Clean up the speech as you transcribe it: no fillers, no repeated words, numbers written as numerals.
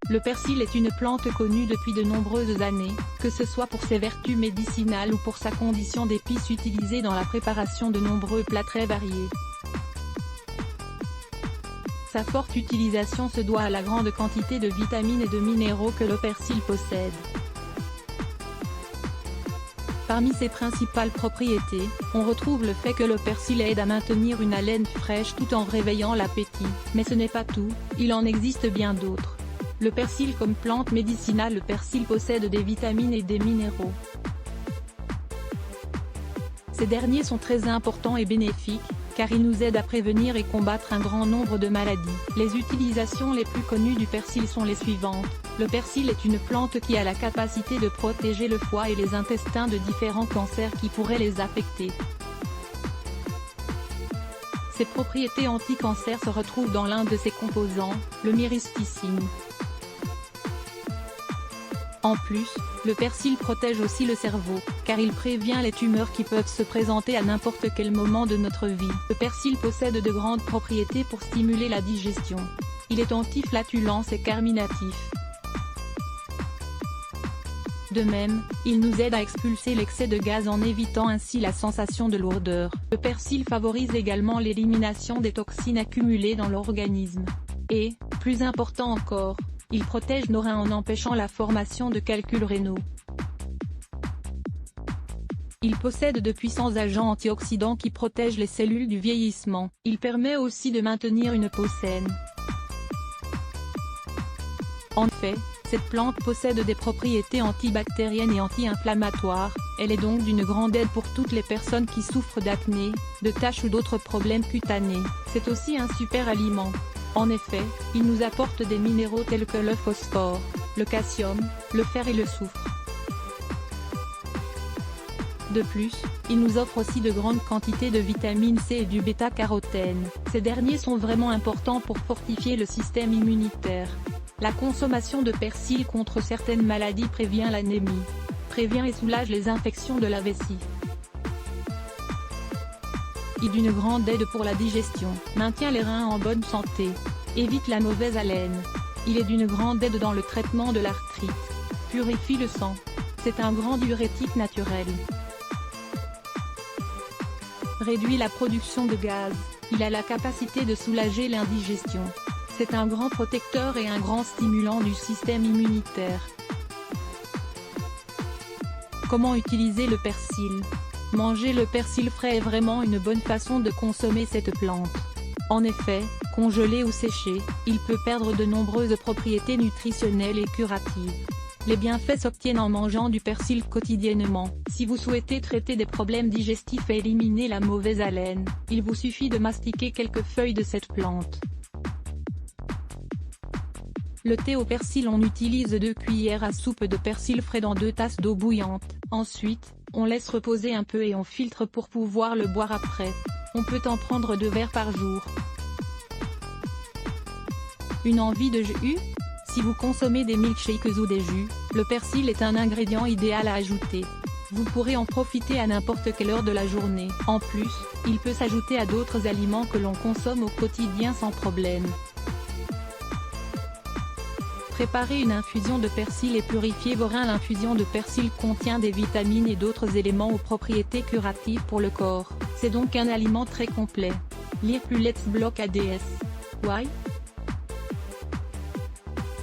Le persil est une plante connue depuis de nombreuses années, que ce soit pour ses vertus médicinales ou pour sa condition d'épice utilisée dans la préparation de nombreux plats très variés. Sa forte utilisation se doit à la grande quantité de vitamines et de minéraux que le persil possède. Parmi ses principales propriétés, on retrouve le fait que le persil aide à maintenir une haleine fraîche tout en réveillant l'appétit, mais ce n'est pas tout, il en existe bien d'autres. Le persil comme plante médicinale. Le persil possède des vitamines et des minéraux. Ces derniers sont très importants et bénéfiques, car ils nous aident à prévenir et combattre un grand nombre de maladies. Les utilisations les plus connues du persil sont les suivantes. Le persil est une plante qui a la capacité de protéger le foie et les intestins de différents cancers qui pourraient les affecter. Ses propriétés anti-cancer se retrouvent dans l'un de ses composants, le myristicine. En plus, le persil protège aussi le cerveau, car il prévient les tumeurs qui peuvent se présenter à n'importe quel moment de notre vie. Le persil possède de grandes propriétés pour stimuler la digestion. Il est anti-flatulent et carminatif. De même, il nous aide à expulser l'excès de gaz en évitant ainsi la sensation de lourdeur. Le persil favorise également l'élimination des toxines accumulées dans l'organisme. Et, plus important encore, il protège nos reins en empêchant la formation de calculs rénaux. Il possède de puissants agents antioxydants qui protègent les cellules du vieillissement. Il permet aussi de maintenir une peau saine. En fait, cette plante possède des propriétés antibactériennes et anti-inflammatoires, elle est donc d'une grande aide pour toutes les personnes qui souffrent d'acné, de taches ou d'autres problèmes cutanés. C'est aussi un super aliment. En effet, il nous apporte des minéraux tels que le phosphore, le calcium, le fer et le soufre. De plus, il nous offre aussi de grandes quantités de vitamine C et du bêta-carotène. Ces derniers sont vraiment importants pour fortifier le système immunitaire. La consommation de persil contre certaines maladies prévient l'anémie, prévient et soulage les infections de la vessie. Il est d'une grande aide pour la digestion, maintient les reins en bonne santé, évite la mauvaise haleine. Il est d'une grande aide dans le traitement de l'arthrite, purifie le sang. C'est un grand diurétique naturel. Réduit la production de gaz, il a la capacité de soulager l'indigestion. C'est un grand protecteur et un grand stimulant du système immunitaire. Comment utiliser le persil? Manger le persil frais est vraiment une bonne façon de consommer cette plante. En effet, congelé ou séché, il peut perdre de nombreuses propriétés nutritionnelles et curatives. Les bienfaits s'obtiennent en mangeant du persil quotidiennement. Si vous souhaitez traiter des problèmes digestifs et éliminer la mauvaise haleine, il vous suffit de mastiquer quelques feuilles de cette plante. Le thé au persil. On utilise 2 cuillères à soupe de persil frais dans 2 tasses d'eau bouillante. Ensuite, on laisse reposer un peu et on filtre pour pouvoir le boire après. On peut en prendre 2 verres par jour. Une envie de jus? Si vous consommez des milkshakes ou des jus, le persil est un ingrédient idéal à ajouter. Vous pourrez en profiter à n'importe quelle heure de la journée. En plus, il peut s'ajouter à d'autres aliments que l'on consomme au quotidien sans problème. Préparez une infusion de persil et purifiez vos reins. L'infusion de persil contient des vitamines et d'autres éléments aux propriétés curatives pour le corps. C'est donc un aliment très complet. Lire plus Let's Block ADS. Why?